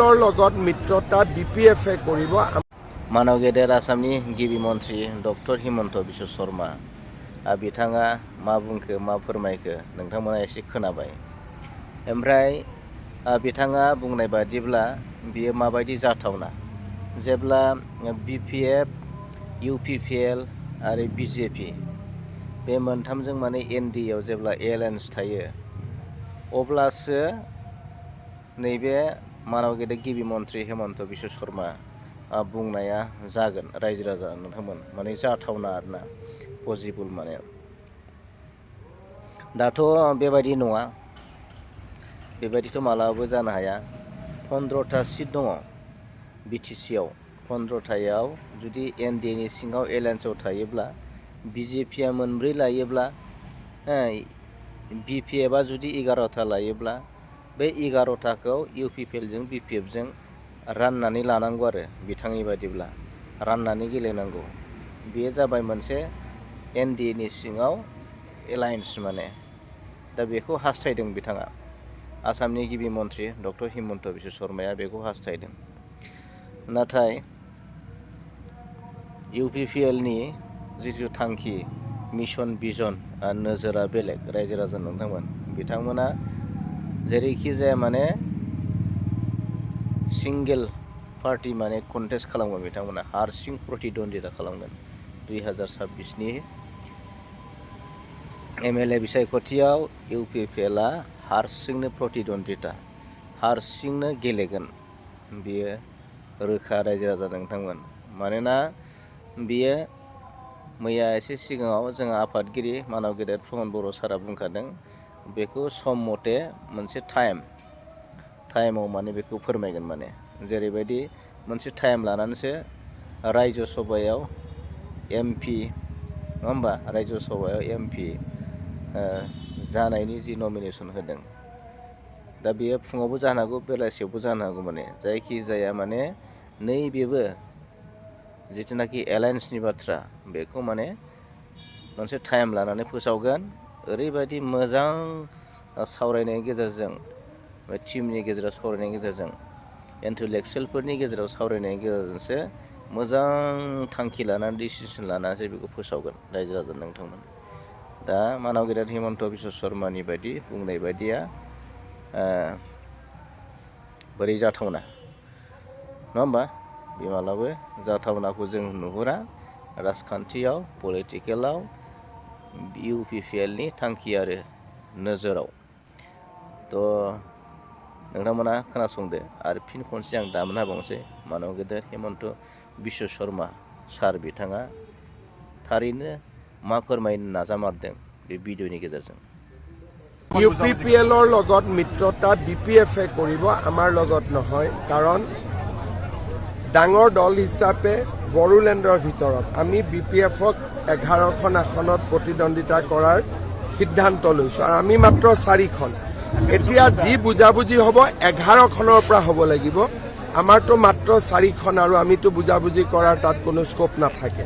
এলৰ লগত মিত্ৰতা BPF-এ কৰিব। मानव गेदेर आसामनि गिबि मन्थ्रि डक्टर हिमन्त बिश्व शर्मा बिथाङा मा बुंखो मा फोरमायखो नोंथांमोना एसे खोनाबाय। ओमफ्राय बिथाङा बुंनाय बादिब्ला बियो माबायदि जाथावना जेब्ला BPF, UPPL आरो BJP बे मोनथामजों माने NDA आव जेब्ला एलायन्स थायो अब्लासो नैबे मानव गेदेर गिबि मन्थ्रि हिमन्त बिश्व शर्मा बुंनाया जागोन रायजो राजा नोंथांमोन माने जाथावना आरोना पसिबल माने दाथ' बेबायदि नङा बेबायदिथ' मालाबाबो जानो हाया 15टा सिट दङ BTC आव 15टायाव जुदि NDA नि सिङाव एलायन्सआव थायोब्ला BJP आ मोनब्रै लायोब्ला BPF आ जुदि 11टा लायोब्ला बे 11टाखौ UPPL जों BPF जों राननानै लानांगौ आरो बिथांनि बादिब्ला राननानै गेलेनांगौ बेयो जाबाय मोनसे NDA नि सिङाव एलायन्स माने दा बेखौ हास्थायदों बिथाङा आसामनि गिबि मन्थ्रि डक्टर हिमन्त बिश्व शर्माया बेखौ हास्थायदों नाथाय UPPL नि जिथु थांखि मिशन भिजन नोजोरा बेलेग रायजो राजा नोंथांमोन बिथांमोना जेरैखि जाया माने सिंगेल पार्टी माने कन्टेस्ट खालामगोन बिथांमोना हारसिं प्रतिद्वन्दिता खालामगोन 2026 नि MLA बिसायख'थियाव UPPL आ हारसिंनो प्रतिद्वन्दिता हारसिंनो गेलेगोन बियो रोखा रायजो राजा नोंथांमोन मानोना बियो मैया एसे सिगाङाव जोंहा आफादगिरि मानव गेदेर प्रमद बर' सारा बुंखादों बेखौ सम मथे मोनसे टाइमाव माने बेखौ फोरमायगोन माने जेरैबायदि मोनसे टाइम लानानैसो रायजो सभायाव MP नङा होमबा रायजो सभायाव MP जानायनि जि नमिनेसन होदों दा बेयो फुङावबो जानो हागौ बेलासियावबो जानो हागौ माने जायखि जाया माने नैबेबो जिथुनाखि एलायन्सनि बाथ्रा बेखौ माने मोनसे टाइम लानानै फोसावगोन ओरैबायदि मोजां सावरायनायनि गेजेरजों टिमनि गेजेराव सावरायनायनि गेजेरजों इन्टेलेक्सुयेलफोरनि गेजेराव सावरायनायनि गेजेरजोंसो मोजां थांखि लानानै डिसिसन लानानैसो बेखौ फोसावगोन रायजो राजा नोंथांमोन दा मानव गेदेर हिमन्त बिश्व शर्मानि बायदि बुंनाय बायदिया बोरै जाथावना नङा होमबा बे मालाबो जाथावनाखौ जों नुहुरा राजखान्थियाव पलिटिकेलाव UPPL नि थांखि आरो नोजोराव थ' नोंथांमोना खोनासंदो आरो फिन खनसे आं दामनो हाबावनोसै मानव गेदेर हिमन्त बिश्व शर्मा सार बिथाङा थारैनो मा फोरमायनो नाजामारदों बे भिडिअ'नि गेजेरजों UPPLৰ লগত মিত্ৰতা BPF-এ কৰিব আমাৰ লগত নহয় কাৰণ ডাঙৰ দল হিচাপে বড়োলেণ্ডৰ ভিতৰত আমি BPF-ক 11খন আসনত প্ৰতিদ্বন্দ্বিতা কৰাৰ সিদ্ধান্ত লৈছোঁ আৰু আমি মাত্ৰ 4খন এতিয়া যি বুজাবুজি হ'ব 11খনৰ পৰা হ'ব লাগিব আমাৰতো মাত্ৰ 4খন আৰু আমিতো বুজাবুজি কৰাৰ তাত কোনো স্কোপ নাথাকে